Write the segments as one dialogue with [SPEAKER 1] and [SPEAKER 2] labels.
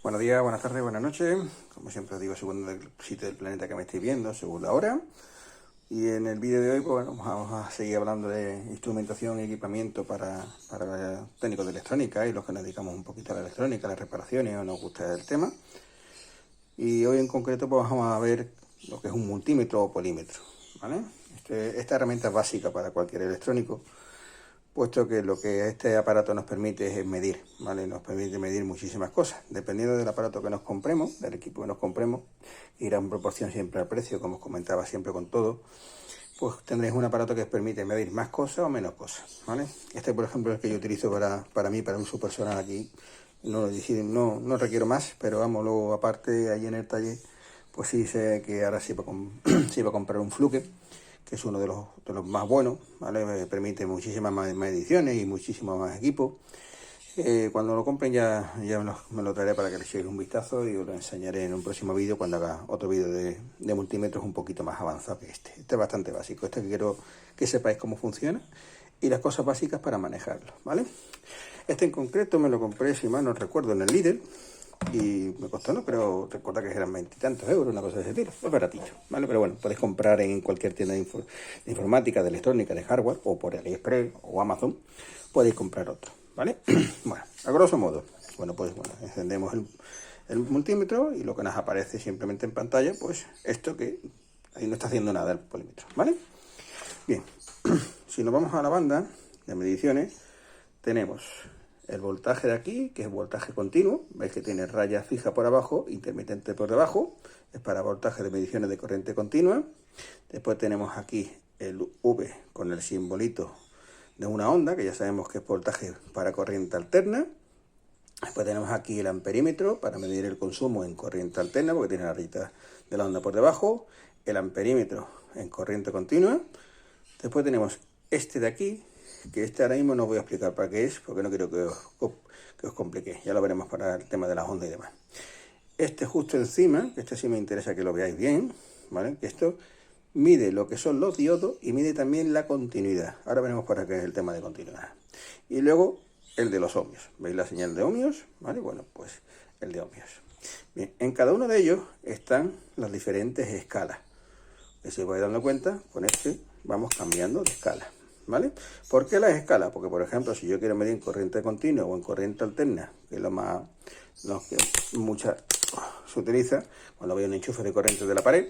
[SPEAKER 1] Buenos días, buenas tardes, buenas noches. Como siempre os digo, según el sitio del planeta que me estéis viendo, según la hora. Y en el vídeo de hoy, pues bueno, vamos a seguir hablando de instrumentación y equipamiento para técnicos de electrónica y los que nos dedicamos un poquito a la electrónica, a las reparaciones o nos gusta el tema. Y hoy en concreto pues vamos a ver lo que es un multímetro o polímetro, ¿vale? Esta herramienta es básica para cualquier electrónico, puesto que lo que este aparato nos permite es medir, ¿vale? Nos permite medir muchísimas cosas. Dependiendo del aparato que nos compremos, del equipo que nos compremos, irá en proporción siempre al precio, como os comentaba siempre con todo, pues tendréis un aparato que os permite medir más cosas o menos cosas, ¿vale? Este, por ejemplo, es el que yo utilizo para mí, para uso personal aquí. No requiero más, pero vamos, luego aparte, ahí en el taller, pues sí sé que ahora sí sí va a comprar un Fluke, que es uno de los más buenos, ¿vale? Me permite muchísimas más ediciones y muchísimo más equipo. Cuando lo compren ya me lo traeré para que le echéis un vistazo y os lo enseñaré en un próximo vídeo cuando haga otro vídeo de multímetros un poquito más avanzado que este. Este es bastante básico, este que quiero que sepáis cómo funciona y las cosas básicas para manejarlo, ¿vale? Este en concreto me lo compré, si mal no recuerdo, en el Lidl. Y me costó, no creo, recuerda que eran 20 y tantos euros, una cosa de ese tipo. Es baratillo, ¿vale? Pero bueno, podéis comprar en cualquier tienda de informática, de electrónica, de hardware, o por AliExpress o Amazon, podéis comprar otro, ¿vale? Bueno, a grosso modo, pues encendemos el multímetro y lo que nos aparece simplemente en pantalla, pues esto que ahí no está haciendo nada el polímetro, ¿vale? Bien, si nos vamos a la banda de mediciones, tenemos el voltaje de aquí, que es voltaje continuo. Veis que tiene raya fija por abajo, intermitente por debajo. Es para voltaje de mediciones de corriente continua. Después tenemos aquí el V con el simbolito de una onda, que ya sabemos que es voltaje para corriente alterna. Después tenemos aquí el amperímetro para medir el consumo en corriente alterna, porque tiene la rayita de la onda por debajo. El amperímetro en corriente continua. Después tenemos este de aquí, que este ahora mismo no voy a explicar para qué es, porque no quiero que os complique. Ya lo veremos para el tema de las ondas y demás. Este justo encima, que este sí me interesa que lo veáis bien, ¿vale? Que esto mide lo que son los diodos y mide también la continuidad. Ahora veremos para qué es el tema de continuidad. Y luego el de los ohmios. ¿Veis la señal de ohmios? ¿Vale? Bueno, pues el de ohmios. Bien, en cada uno de ellos están las diferentes escalas. Que si os vais dando cuenta, con este vamos cambiando de escala, ¿vale? ¿Por qué las escalas? Porque, por ejemplo, si yo quiero medir en corriente continua o en corriente alterna, que es lo que se utiliza cuando veo un enchufe de corriente de la pared,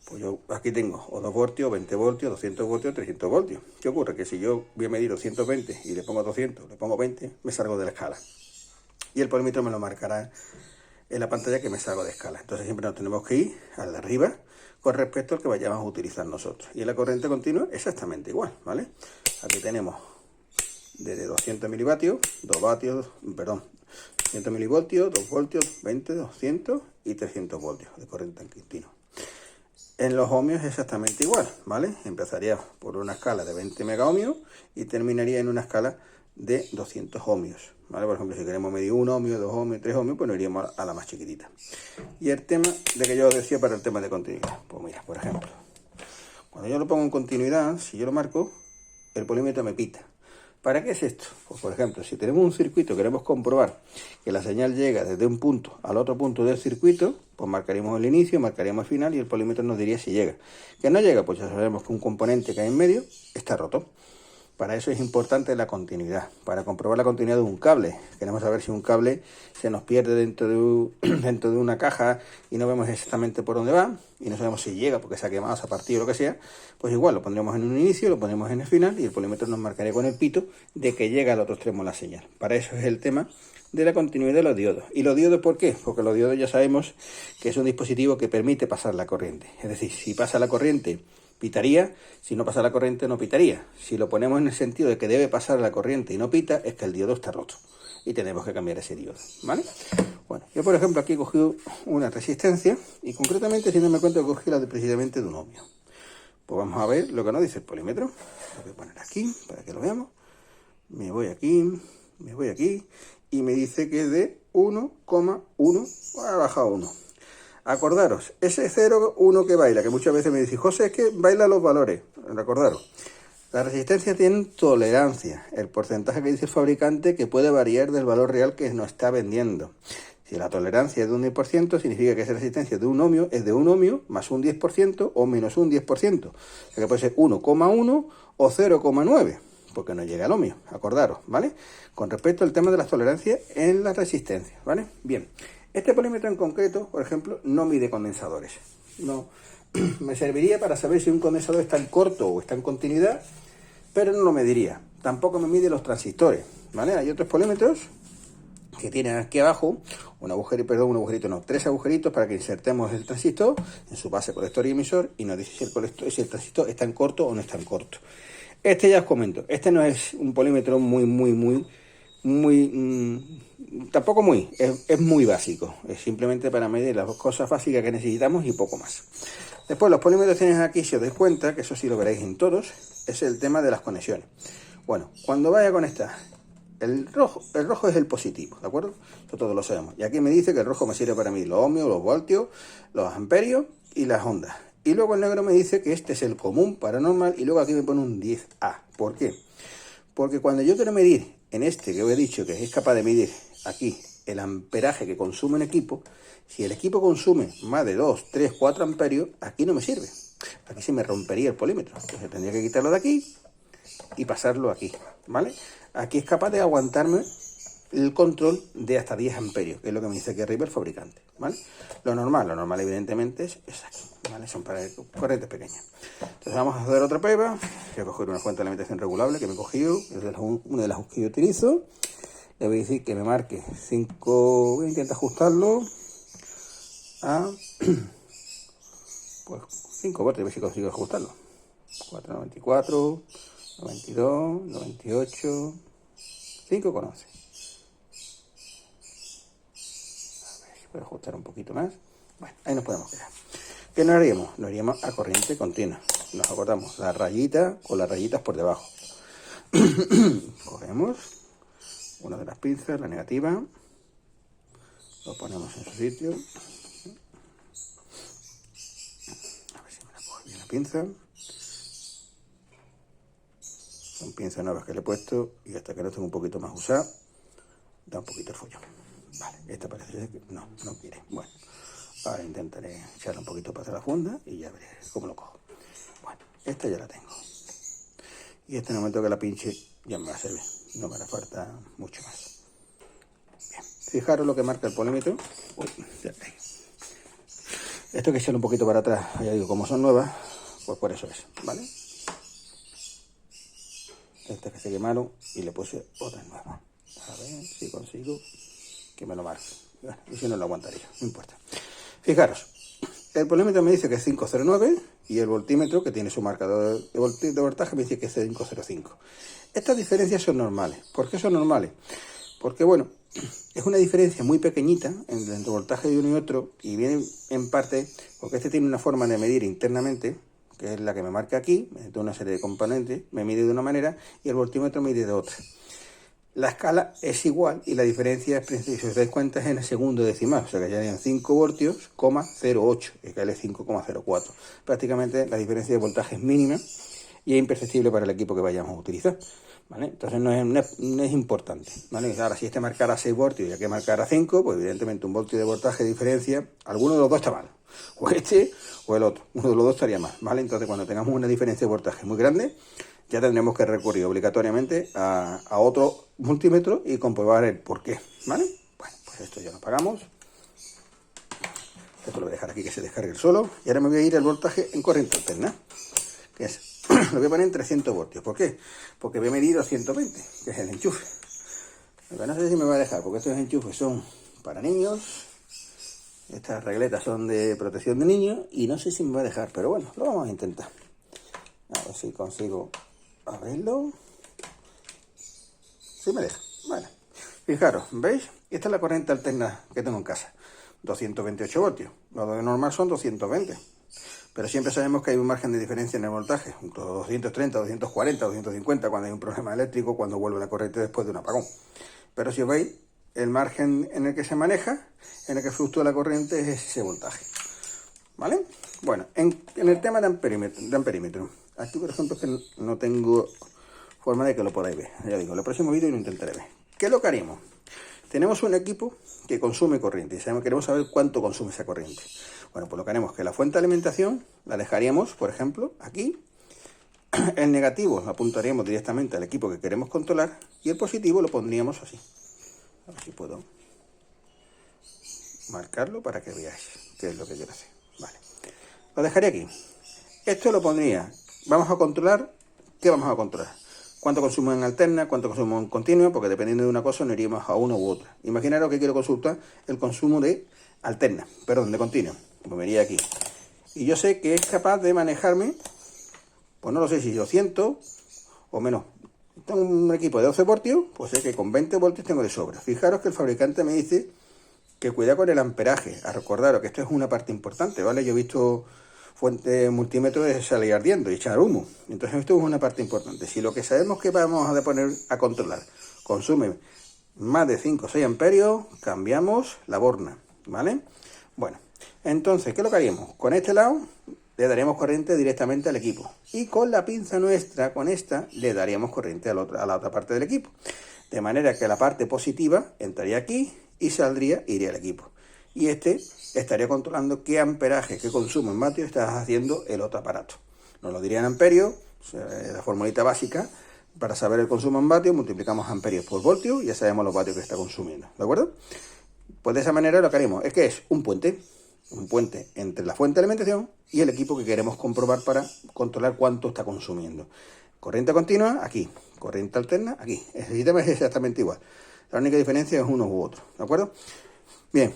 [SPEAKER 1] pues yo aquí tengo o 2 voltios, 20 voltios, 200 voltios, 300 voltios. ¿Qué ocurre? Que si yo voy a medir 220 y le pongo 200, le pongo 20, me salgo de la escala. Y el polímetro me lo marcará en la pantalla que me salgo de escala. Entonces siempre nos tenemos que ir al de arriba con respecto al que vayamos a utilizar nosotros. Y en la corriente continua exactamente igual, ¿vale? Aquí tenemos desde 200 milivatios, 200 milivoltios, 2 voltios, 20, 200 y 300 voltios de corriente continua. En los ohmios exactamente igual, ¿vale? Empezaría por una escala de 20 megaohmios y terminaría en una escala de 200 ohmios, ¿vale? Por ejemplo, si queremos medir 1 ohmio, 2 ohmios, 3 ohmios, pues nos iríamos a la más chiquitita. Y el tema de que yo os decía para el tema de continuidad, pues mira, por ejemplo, cuando yo lo pongo en continuidad, si yo lo marco, el polímetro me pita. ¿Para qué es esto? Pues por ejemplo, si tenemos un circuito y queremos comprobar que la señal llega desde un punto al otro punto del circuito, pues marcaríamos el inicio, marcaríamos el final y el polímetro nos diría si llega. ¿Que no llega? Pues ya sabemos que un componente que hay en medio está roto. Para eso es importante la continuidad. Para comprobar la continuidad de un cable, queremos saber si un cable se nos pierde dentro de una caja y no vemos exactamente por dónde va y no sabemos si llega porque se ha quemado, se ha partido, lo que sea, pues igual lo pondremos en un inicio, lo ponemos en el final y el polímetro nos marcaría con el pito de que llega al otro extremo la señal. Para eso es el tema de la continuidad de los diodos. ¿Y los diodos por qué? Porque los diodos ya sabemos que es un dispositivo que permite pasar la corriente. Es decir, si pasa la corriente, pitaría. Si no pasa la corriente, no pitaría. Si lo ponemos en el sentido de que debe pasar la corriente y no pita, es que el diodo está roto y tenemos que cambiar ese diodo, ¿vale? Bueno, yo por ejemplo aquí he cogido una resistencia y concretamente, si no me cuento, he cogido precisamente de un ohmio. Pues vamos a ver lo que nos dice el polímetro. Lo voy a poner aquí para que lo veamos. Me voy aquí y me dice que es de 1,1, ha bajado 1. Acordaros, ese 0, 1 que baila, que muchas veces me dicen, José, es que baila los valores. Acordaros, las resistencias tienen tolerancia, el porcentaje que dice el fabricante que puede variar del valor real que nos está vendiendo. Si la tolerancia es de un 10%, significa que esa resistencia de un ohmio es de un ohmio más un 10% o menos un 10%. O sea que puede ser 1,1 o 0,9, porque no llega al ohmio, acordaros, ¿vale? Con respecto al tema de las tolerancias en las resistencias, ¿vale? Bien, este polímetro en concreto, por ejemplo, no mide condensadores. No, me serviría para saber si un condensador está en corto o está en continuidad, pero no lo mediría. Tampoco me mide los transistores, ¿vale? Hay otros polímetros que tienen aquí abajo tres agujeritos para que insertemos el transistor en su base colector y emisor y nos dice si el transistor está en corto o no está en corto. Este ya os comento, este no es un polímetro es muy básico, es simplemente para medir las cosas básicas que necesitamos y poco más. Después los polímetros tienen aquí, si os dais cuenta, que eso sí lo veréis en todos, es el tema de las conexiones. Bueno, cuando vaya a conectar, el rojo es el positivo, ¿de acuerdo? Eso todos lo sabemos. Y aquí me dice que el rojo me sirve para medir los ohmios, los voltios, los amperios y las ondas. Y luego el negro me dice que este es el común para normal y luego aquí me pone un 10A. ¿Por qué? Porque cuando yo quiero medir en este que os he dicho que es capaz de medir aquí el amperaje que consume un equipo, si el equipo consume más de 2, 3, 4 amperios, aquí no me sirve. Aquí se me rompería el polímetro. Entonces tendría que quitarlo de aquí y pasarlo aquí, ¿vale? Aquí es capaz de aguantarme el control de hasta 10 amperios, que es lo que me dice aquí arriba el fabricante, ¿vale? Lo normal evidentemente es aquí, ¿vale? Son para corrientes pequeñas. Entonces vamos a hacer otra prueba. Voy a coger una fuente de alimentación regulable que me he cogido, es una de las que yo utilizo. Le voy a decir que me marque 5, voy a intentar ajustarlo a pues 5 voltios, a ver si consigo ajustarlo. 494, 92, 98, 5,11. A ver si puedo ajustar un poquito más. Bueno, ahí nos podemos quedar. ¿Qué nos haríamos? Nos haríamos a corriente continua. Nos acordamos la rayita con las rayitas por debajo. Cogemos una de las pinzas, la negativa, lo ponemos en su sitio. A ver si me la coge bien la pinza. Son pinzas nuevas que le he puesto y hasta que no tengo un poquito más usada, da un poquito el follón. Vale, esta parece ser que no quiere. Bueno, ahora intentaré echarla un poquito para la funda y ya veré cómo lo cojo. Bueno, esta ya la tengo. Y en el momento que la pinche ya me va a servir. No me hará falta mucho más. Bien, fijaros lo que marca el polímetro. Uy, ya caí. Esto hay que echarlo un poquito para atrás. Ya digo, como son nuevas, pues por eso es, ¿vale? Estas que se quemaron y le puse otra nueva. A ver si consigo que me lo marque. Bueno, y si no lo aguantaría, no importa. Fijaros, el polímetro me dice que es 509 y el voltímetro, que tiene su marcador de voltaje, me dice que es 505. Estas diferencias son normales. ¿Por qué son normales? Porque, bueno, es una diferencia muy pequeñita entre el voltaje de uno y otro y viene en parte porque este tiene una forma de medir internamente, que es la que me marca aquí, de una serie de componentes, me mide de una manera y el voltímetro mide de otra. La escala es igual y la diferencia, si os dais cuenta, es en el segundo decimal, o sea que ya harían 5 voltios, 0,08, que es 5,04. Prácticamente la diferencia de voltaje es mínima y es imperceptible para el equipo que vayamos a utilizar, ¿vale? Entonces no es importante, ¿vale? Ahora, si este marcara 6 voltios y aquí marcara 5, pues evidentemente un voltio de voltaje de diferencia, alguno de los dos está mal, o este o el otro, uno de los dos estaría mal, ¿vale? Entonces cuando tengamos una diferencia de voltaje muy grande, ya tendremos que recurrir obligatoriamente a otro multímetro y comprobar el por qué, ¿vale? Bueno, pues esto ya lo apagamos. Esto lo voy a dejar aquí que se descargue el solo. Y ahora me voy a ir al voltaje en corriente alterna, que es, lo voy a poner en 300 voltios. ¿Por qué? Porque voy a medir 220, que es el enchufe. Pero no sé si me va a dejar, porque estos enchufes son para niños. Estas regletas son de protección de niños y no sé si me va a dejar, pero bueno, lo vamos a intentar. A ver si consigo abrirlo. Sí me deja. Bueno, fijaros, ¿veis? Esta es la corriente alterna que tengo en casa. 228 voltios. Lo de normal son 220. Pero siempre sabemos que hay un margen de diferencia en el voltaje. 230, 240, 250 cuando hay un problema eléctrico, cuando vuelve la corriente después de un apagón. Pero si os veis, el margen en el que se maneja, en el que fluctúa la corriente, es ese voltaje. ¿Vale? Bueno, en el tema de amperímetro. Aquí, por ejemplo, es que no tengo forma de que lo podáis ver. Ya digo, en el próximo vídeo lo intentaré ver. ¿Qué es lo que haríamos? Tenemos un equipo que consume corriente y queremos saber cuánto consume esa corriente. Bueno, pues lo que haremos es que la fuente de alimentación la dejaríamos, por ejemplo, aquí. El negativo lo apuntaríamos directamente al equipo que queremos controlar y el positivo lo pondríamos así. A ver si puedo marcarlo para que veáis qué es lo que quiero hacer. Vale, lo dejaré aquí. Esto lo pondría, vamos a controlar, ¿qué vamos a controlar? Cuánto consumo en alterna, cuánto consumo en continua, porque dependiendo de una cosa no iríamos a una u otra. Imaginaros que quiero consultar el consumo de alterna, perdón, de continua. Pues me iría aquí. Y yo sé que es capaz de manejarme, pues no lo sé si 200 o menos. Tengo un equipo de 12 voltios, pues sé que con 20 voltios tengo de sobra. Fijaros que el fabricante me dice que cuidado con el amperaje. A recordaros que esto es una parte importante, ¿vale? Yo he visto fuente multímetro de salir ardiendo y echar humo. Entonces esto es una parte importante. Si lo que sabemos que vamos a poner a controlar consume más de 5 o 6 amperios, cambiamos la borna, ¿vale? Bueno, entonces, ¿qué es lo que haríamos? Con este lado le daríamos corriente directamente al equipo. Y con la pinza nuestra, con esta, le daríamos corriente a la otra parte del equipo. De manera que la parte positiva entraría aquí y saldría, iría al equipo. Y este estaría controlando qué amperaje, qué consumo en vatios está haciendo el otro aparato. Nos lo diría en amperios, la formulita básica, para saber el consumo en vatios, multiplicamos amperios por voltios y ya sabemos los vatios que está consumiendo, ¿de acuerdo? Pues de esa manera lo que haremos es que es un puente entre la fuente de alimentación y el equipo que queremos comprobar para controlar cuánto está consumiendo. Corriente continua, aquí. Corriente alterna, aquí. El sistema es exactamente igual. La única diferencia es uno u otro, ¿de acuerdo? Bien.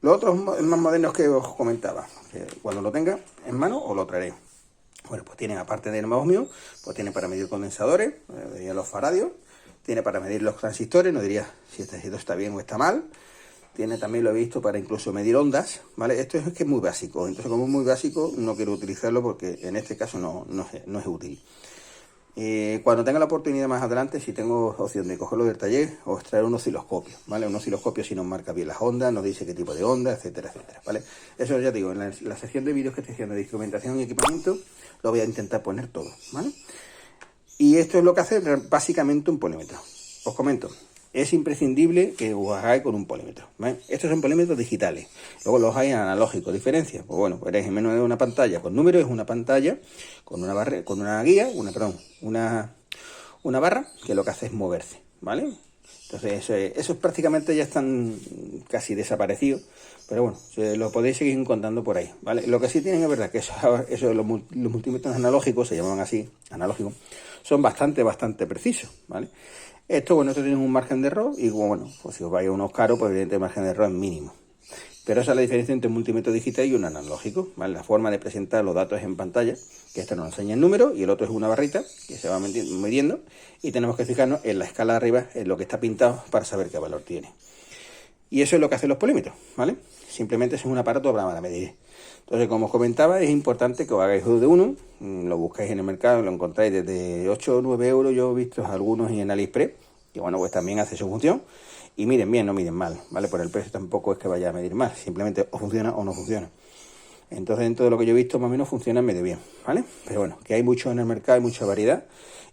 [SPEAKER 1] Los otros más modernos que os comentaba, que cuando lo tenga en mano os lo traeré. Bueno, pues tiene, aparte del ohmio, pues tiene para medir condensadores, los faradios, tiene para medir los transistores, no diría si esto está bien o está mal. Tiene también, lo he visto, para incluso medir ondas, ¿vale? Esto es que es muy básico, entonces como es muy básico no quiero utilizarlo porque en este caso no es útil. Cuando tenga la oportunidad más adelante, si tengo opción de cogerlo del taller, os traer un osciloscopio, ¿vale? Un osciloscopio si nos marca bien las ondas, nos dice qué tipo de onda, etcétera, etcétera, ¿vale? Eso ya digo, en la sección de vídeos que estoy haciendo de instrumentación y equipamiento, lo voy a intentar poner todo, ¿vale? Y esto es lo que hace básicamente un polímetro. Os comento, es imprescindible que os hagáis con un polímetro, ¿vale? Estos son polímetros digitales, luego los hay analógicos. ¿Diferencia? Pues bueno, veréis, en menos de una pantalla con números, es una pantalla con una una barra que lo que hace es moverse, ¿vale? Entonces esos prácticamente ya están casi desaparecidos, pero bueno, lo podéis seguir encontrando por ahí, ¿vale? Lo que sí tienen es verdad que los multímetros analógicos, se llaman así, analógicos, son bastante precisos, ¿vale? Esto tiene un margen de error y bueno, pues si os vais a unos caros, pues evidentemente el margen de error es mínimo. Pero esa es la diferencia entre un multímetro digital y un analógico, ¿vale? La forma de presentar los datos en pantalla, que este nos enseña el número y el otro es una barrita que se va midiendo y tenemos que fijarnos en la escala de arriba, en lo que está pintado para saber qué valor tiene. Y eso es lo que hacen los polímetros, ¿vale? Simplemente es un aparato para medir. Entonces, como os comentaba, es importante que os hagáis uso de uno, lo buscáis en el mercado, lo encontráis desde 8 o 9 euros, yo he visto algunos en AliExpress, que bueno, pues también hace su función, y miren bien, no miren mal, ¿vale? Por el precio tampoco es que vaya a medir mal, simplemente o funciona o no funciona. Entonces, dentro de lo que yo he visto, más o menos funciona medio bien, ¿vale? Pero bueno, que hay mucho en el mercado, hay mucha variedad,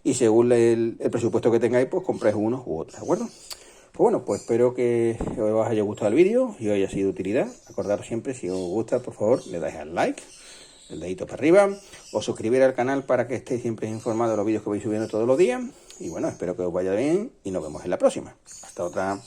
[SPEAKER 1] y según el presupuesto que tengáis, pues compráis uno u otro, ¿de acuerdo? Pues bueno, pues espero que os haya gustado el vídeo y os haya sido de utilidad. Acordaros siempre, si os gusta, por favor, le dais al like, el dedito para arriba, o suscribir al canal para que estéis siempre informados de los vídeos que voy subiendo todos los días. Y bueno, espero que os vaya bien y nos vemos en la próxima. Hasta otra.